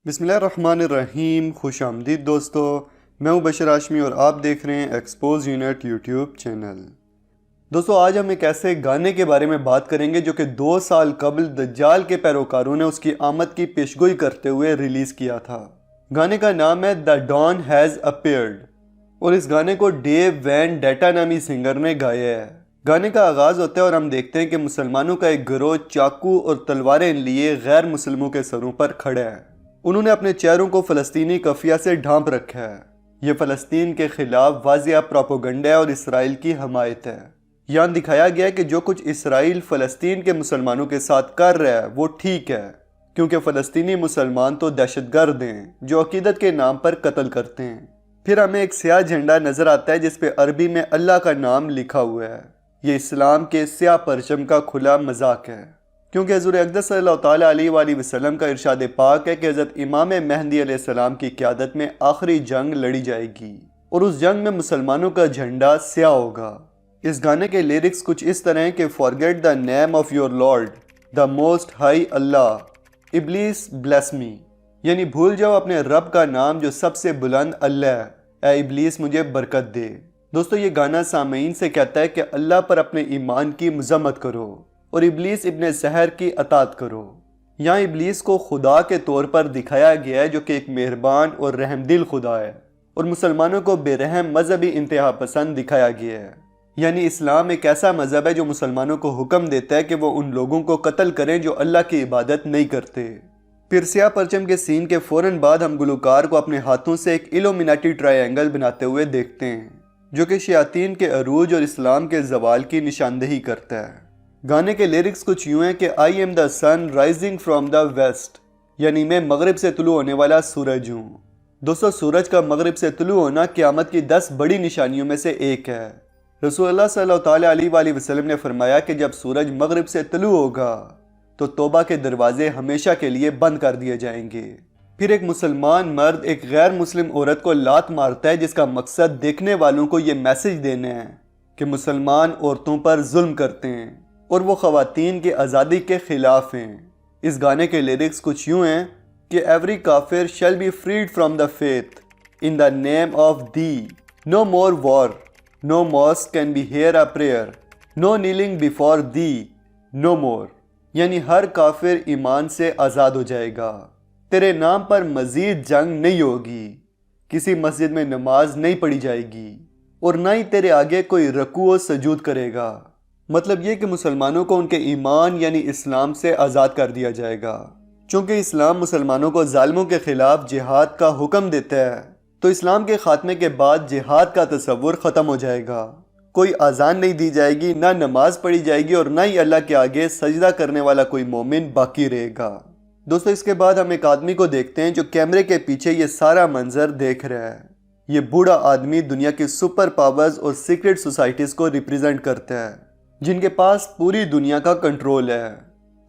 بسم اللہ الرحمن الرحیم. خوش آمدید دوستو. میں ہوں بشر ہاشمی اور آپ دیکھ رہے ہیں ایکسپوز یونٹ یوٹیوب چینل. دوستو آج ہم ایک ایسے گانے کے بارے میں بات کریں گے جو کہ 2 سال قبل دجال کے پیروکاروں نے اس کی آمد کی پیشگوئی کرتے ہوئے ریلیز کیا تھا. گانے کا نام ہے دا ڈان ہیز اپیئرڈ اور اس گانے کو ڈیو وین ڈیٹا نامی سنگر نے گایا ہے. گانے کا آغاز ہوتا ہے اور ہم دیکھتے ہیں کہ مسلمانوں کا ایک گروہ چاقو اور تلواریں لیے غیر مسلموں کے سروں پر کھڑا ہے. انہوں نے اپنے چہروں کو فلسطینی کفیہ سے ڈھانپ رکھا ہے. یہ فلسطین کے خلاف واضح پروپیگنڈا ہے اور اسرائیل کی حمایت ہے. یہاں دکھایا گیا ہے کہ جو کچھ اسرائیل فلسطین کے مسلمانوں کے ساتھ کر رہا ہے وہ ٹھیک ہے، کیونکہ فلسطینی مسلمان تو دہشت گرد ہیں جو عقیدت کے نام پر قتل کرتے ہیں. پھر ہمیں ایک سیاہ جھنڈا نظر آتا ہے جس پہ عربی میں اللہ کا نام لکھا ہوا ہے. یہ اسلام کے سیاہ پرچم کا کھلا مذاق ہے، کیونکہ حضور اقدس صلی اللہ تعالیٰ علیہ وآلہ وسلم کا ارشاد پاک ہے کہ حضرت امام مہدی علیہ السلام کی قیادت میں آخری جنگ لڑی جائے گی اور اس جنگ میں مسلمانوں کا جھنڈا سیاہ ہوگا. اس گانے کے لیرکس کچھ اس طرح ہیں کہ forget the name of your Lord, the most high Allah, ابلیس bless me، یعنی بھول جاؤ اپنے رب کا نام جو سب سے بلند اللہ ہے، اے ابلیس مجھے برکت دے. دوستو یہ گانا سامعین سے کہتا ہے کہ اللہ پر اپنے ایمان کی مذمت کرو اور ابلیس ابن سحر کی اطاعت کرو. یہاں ابلیس کو خدا کے طور پر دکھایا گیا ہے جو کہ ایک مہربان اور رحم دل خدا ہے، اور مسلمانوں کو بے رحم مذہبی انتہا پسند دکھایا گیا ہے. یعنی اسلام ایک ایسا مذہب ہے جو مسلمانوں کو حکم دیتا ہے کہ وہ ان لوگوں کو قتل کریں جو اللہ کی عبادت نہیں کرتے. پھر سیاہ پرچم کے سین کے فوراً بعد ہم گلوکار کو اپنے ہاتھوں سے ایک الومیناٹی ٹرائی اینگل بناتے ہوئے دیکھتے ہیں جو کہ شیاطین کے عروج اور اسلام کے زوال کی نشاندہی کرتا ہے. گانے کے لیرکس کچھ یوں ہیں کہ I am the sun rising from the west، یعنی میں مغرب سے طلوع ہونے والا سورج ہوں. دوستو سورج کا مغرب سے طلوع ہونا قیامت کی 10 بڑی نشانیوں میں سے ایک ہے. رسول اللہ صلی اللہ تعالیٰ علیہ وآلہ وسلم نے فرمایا کہ جب سورج مغرب سے طلوع ہوگا تو توبہ کے دروازے ہمیشہ کے لیے بند کر دیے جائیں گے. پھر ایک مسلمان مرد ایک غیر مسلم عورت کو لات مارتا ہے جس کا مقصد دیکھنے والوں کو یہ میسج دینا ہے کہ مسلمان عورتوں پر ظلم کرتے ہیں اور وہ خواتین کی آزادی کے خلاف ہیں. اس گانے کے لیرکس کچھ یوں ہیں کہ ایوری کافر shall be freed from the faith in the name of the, no more war, no mosque can be here a prayer, no kneeling before the, no more, یعنی ہر کافر ایمان سے آزاد ہو جائے گا. تیرے نام پر مزید جنگ نہیں ہوگی، کسی مسجد میں نماز نہیں پڑھی جائے گی اور نہ ہی تیرے آگے کوئی رکوع و سجود کرے گا. مطلب یہ کہ مسلمانوں کو ان کے ایمان یعنی اسلام سے آزاد کر دیا جائے گا. چونکہ اسلام مسلمانوں کو ظالموں کے خلاف جہاد کا حکم دیتا ہے تو اسلام کے خاتمے کے بعد جہاد کا تصور ختم ہو جائے گا. کوئی اذان نہیں دی جائے گی، نہ نماز پڑھی جائے گی اور نہ ہی اللہ کے آگے سجدہ کرنے والا کوئی مومن باقی رہے گا. دوستو اس کے بعد ہم ایک آدمی کو دیکھتے ہیں جو کیمرے کے پیچھے یہ سارا منظر دیکھ رہا ہے. یہ بوڑھا آدمی دنیا کی سپر پاورز اور سیکرٹ سوسائٹیز کو ریپریزنٹ کرتا ہے جن کے پاس پوری دنیا کا کنٹرول ہے.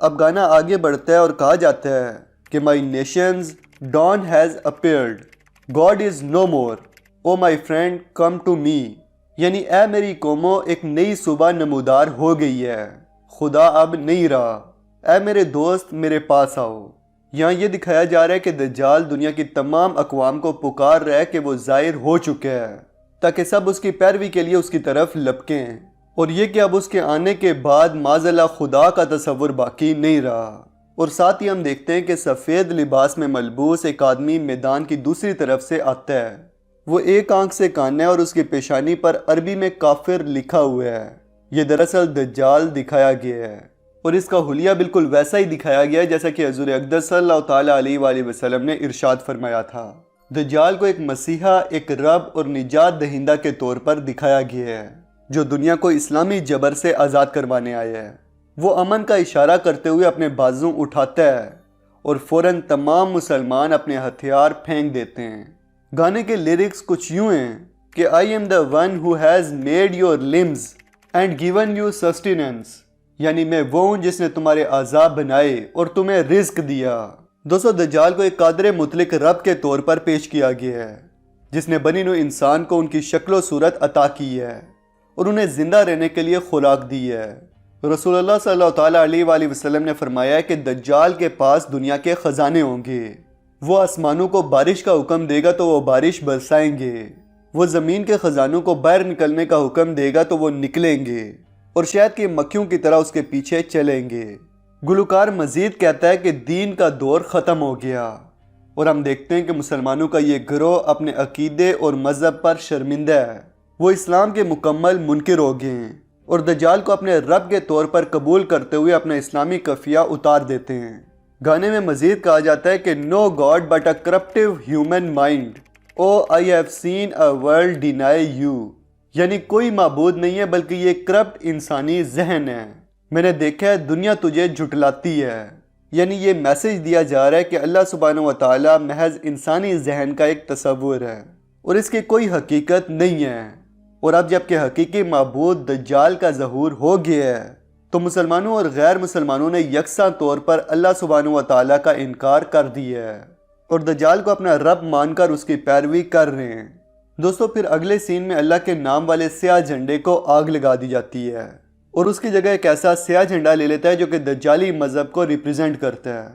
اب گانا آگے بڑھتا ہے اور کہا جاتا ہے کہ my nations dawn has appeared, god is no more, o my friend come to me, یعنی اے میری قوموں ایک نئی صبح نمودار ہو گئی ہے، خدا اب نہیں رہا، اے میرے دوست میرے پاس آؤ. یہاں یہ دکھایا جا رہا ہے کہ دجال دنیا کی تمام اقوام کو پکار رہا ہے کہ وہ ظاہر ہو چکا ہے تاکہ سب اس کی پیروی کے لیے اس کی طرف لپکیں، اور یہ کہ اب اس کے آنے کے بعد معاذاللہ خدا کا تصور باقی نہیں رہا. اور ساتھ ہی ہم دیکھتے ہیں کہ سفید لباس میں ملبوس ایک آدمی میدان کی دوسری طرف سے آتا ہے. وہ ایک آنکھ سے کانا ہے اور اس کی پیشانی پر عربی میں کافر لکھا ہوا ہے. یہ دراصل دجال دکھایا گیا ہے اور اس کا حلیہ بالکل ویسا ہی دکھایا گیا ہے جیسا کہ حضور اقدس صلی اللہ تعالیٰ علیہ وآلہ وسلم نے ارشاد فرمایا تھا. دجال کو ایک مسیحا، ایک رب اور نجات دہندہ کے طور پر دکھایا گیا ہے جو دنیا کو اسلامی جبر سے آزاد کروانے آیا ہے. وہ امن کا اشارہ کرتے ہوئے اپنے بازو اٹھاتا ہے اور فوراً تمام مسلمان اپنے ہتھیار پھینک دیتے ہیں. گانے کے لیرکس کچھ یوں ہیں کہ I am the one who has made your limbs and given you sustenance، یعنی میں وہ ہوں جس نے تمہارے اعضاء بنائے اور تمہیں رزق دیا. دوستو دجال کو ایک قادر مطلق رب کے طور پر پیش کیا گیا ہے جس نے بنی نوع انسان کو ان کی شکل و صورت عطا کی ہے اور انہیں زندہ رہنے کے لیے خوراک دی ہے. رسول اللہ صلی اللہ تعالیٰ علیہ وآلہ وسلم نے فرمایا ہے کہ دجال کے پاس دنیا کے خزانے ہوں گے وہ آسمانوں کو بارش کا حکم دے گا تو وہ بارش برسائیں گے، وہ زمین کے خزانوں کو باہر نکلنے کا حکم دے گا تو وہ نکلیں گے اور شہد کی مکھیوں کی طرح اس کے پیچھے چلیں گے۔ گلوکار مزید کہتا ہے کہ دین کا دور ختم ہو گیا، اور ہم دیکھتے ہیں کہ مسلمانوں کا یہ گروہ اپنے عقیدے اور مذہب پر شرمندہ ہے۔ وہ اسلام کے مکمل منکر ہو گئے ہیں اور دجال کو اپنے رب کے طور پر قبول کرتے ہوئے اپنا اسلامی خفیہ اتار دیتے ہیں۔ گانے میں مزید کہا جاتا ہے کہ "No God but a corruptive human mind. Oh, I have seen a world deny you." یعنی کوئی معبود نہیں ہے بلکہ یہ کرپٹ انسانی ذہن ہے۔ میں نے دیکھا ہے دنیا تجھے جھٹلاتی ہے۔ یعنی یہ میسج دیا جا رہا ہے کہ اللہ سبحانہ و تعالیٰ محض انسانی ذہن کا ایک تصور ہے اور اس کی کوئی حقیقت نہیں ہے۔ اور اب جب کہ حقیقی معبود دجال کا ظہور ہو گیا ہے تو مسلمانوں اور غیر مسلمانوں نے یکساں طور پر اللہ سبحانہ و تعالیٰ کا انکار کر دیا ہے اور دجال کو اپنا رب مان کر اس کی پیروی کر رہے ہیں۔ دوستو پھر اگلے سین میں اللہ کے نام والے سیاہ جھنڈے کو آگ لگا دی جاتی ہے اور اس کی جگہ ایک ایسا سیاہ جھنڈا لے لیتا ہے جو کہ دجالی مذہب کو ریپریزنٹ کرتا ہے۔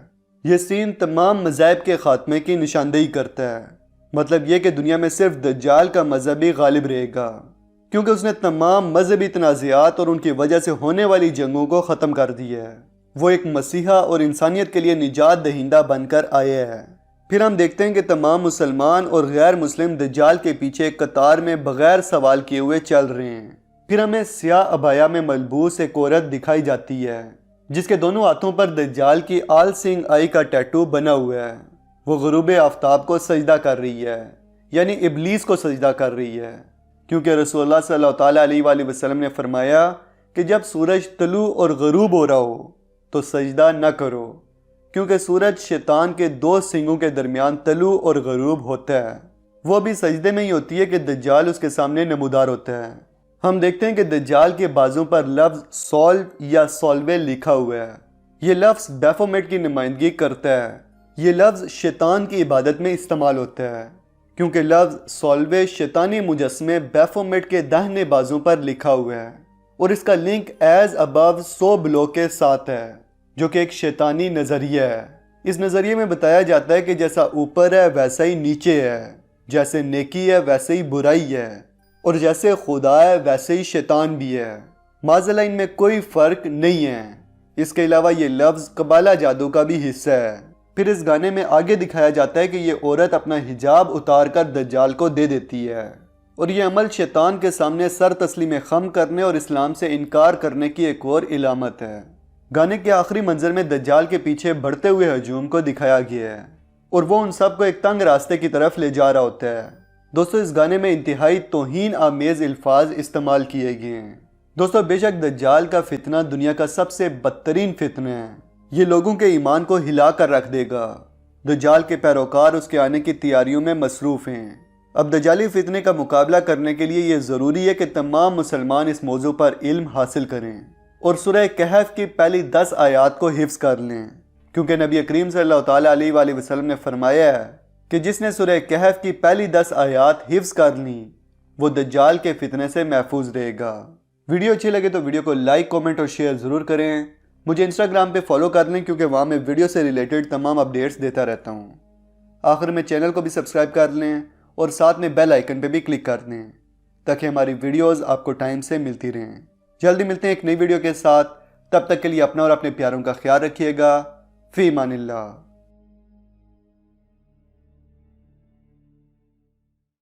یہ سین تمام مذاہب کے خاتمے کی نشاندہی کرتا ہے، مطلب یہ کہ دنیا میں صرف دجال کا مذہب ہی غالب رہے گا، کیونکہ اس نے تمام مذہبی تنازعات اور ان کی وجہ سے ہونے والی جنگوں کو ختم کر دیا ہے۔ وہ ایک مسیحا اور انسانیت کے لیے نجات دہندہ بن کر آیا ہے۔ پھر ہم دیکھتے ہیں کہ تمام مسلمان اور غیر مسلم دجال کے پیچھے قطار میں بغیر سوال کیے ہوئے چل رہے ہیں۔ پھر ہمیں سیاہ عبایا میں ملبوس ایک عورت دکھائی جاتی ہے جس کے دونوں ہاتھوں پر دجال کی آل سینگ آئی کا ٹیٹو بنا ہوا ہے۔ وہ غروب آفتاب کو سجدہ کر رہی ہے، یعنی ابلیس کو سجدہ کر رہی ہے، کیونکہ رسول اللہ صلی اللہ تعالیٰ علیہ وآلہ وسلم نے فرمایا کہ جب سورج طلوع اور غروب ہو رہا ہو تو سجدہ نہ کرو، کیونکہ سورج شیطان کے دو سنگوں کے درمیان طلوع اور غروب ہوتا ہے۔ وہ بھی سجدے میں ہی ہوتی ہے کہ دجال اس کے سامنے نمودار ہوتا ہے۔ ہم دیکھتے ہیں کہ دجال کے بازوں پر لفظ سولو یا سولوے لکھا ہوا ہے۔ یہ لفظ بیفومیٹ کی نمائندگی کرتا ہے۔ یہ لفظ شیطان کی عبادت میں استعمال ہوتا ہے، کیونکہ لفظ سولوے شیطانی مجسمے بیفومیٹ کے داہنے بازوں پر لکھا ہوا ہے اور اس کا لنک ایز ابو سو بلو کے ساتھ ہے، جو کہ ایک شیطانی نظریہ ہے۔ اس نظریے میں بتایا جاتا ہے کہ جیسا اوپر ہے ویسا ہی نیچے ہے، جیسے نیکی ہے ویسے ہی برائی ہے، اور جیسے خدا ہے ویسے ہی شیطان بھی ہے۔ معاذاللہ ان میں کوئی فرق نہیں ہے۔ اس کے علاوہ یہ لفظ قبالہ جادو کا بھی حصہ ہے۔ پھر اس گانے میں آگے دکھایا جاتا ہے کہ یہ عورت اپنا حجاب اتار کر دجال کو دے دیتی ہے، اور یہ عمل شیطان کے سامنے سر تسلیم خم کرنے اور اسلام سے انکار کرنے کی ایک اور علامت ہے۔ گانے کے آخری منظر میں دجال کے پیچھے بڑھتے ہوئے ہجوم کو دکھایا گیا ہے اور وہ ان سب کو ایک تنگ راستے کی طرف لے جا رہا ہوتا ہے۔ دوستو اس گانے میں انتہائی توہین آمیز الفاظ استعمال کیے گئے ہیں۔ دوستو بے شک دجال کا فتنہ دنیا کا سب سے بدترین فتنہ ہے۔ یہ لوگوں کے ایمان کو ہلا کر رکھ دے گا۔ دجال کے پیروکار اس کے آنے کی تیاریوں میں مصروف ہیں۔ اب دجالی فتنے کا مقابلہ کرنے کے لیے یہ ضروری ہے کہ تمام مسلمان اس موضوع پر علم حاصل کریں اور سورہ کہف کی پہلی 10 آیات کو حفظ کر لیں، کیونکہ نبی کریم صلی اللہ تعالیٰ علیہ وآلہ وسلم نے فرمایا ہے کہ جس نے سورہ کہف کی پہلی 10 آیات حفظ کر لیں وہ دجال کے فتنے سے محفوظ رہے گا۔ ویڈیو اچھی لگے تو ویڈیو کو لائک، کومنٹ اور شیئر ضرور کریں۔ مجھے انسٹاگرام پہ فالو کر لیں کیونکہ وہاں میں ویڈیو سے ریلیٹڈ تمام اپڈیٹس دیتا رہتا ہوں۔ آخر میں چینل کو بھی سبسکرائب کر لیں اور ساتھ میں بیل آئیکن پہ بھی کلک کر دیں تاکہ ہماری ویڈیوز آپ کو ٹائم سے ملتی رہیں۔ جلدی ملتے ہیں ایک نئی ویڈیو کے ساتھ، تب تک کے لیے اپنا اور اپنے پیاروں کا خیال رکھیے گا۔ فی امان اللہ۔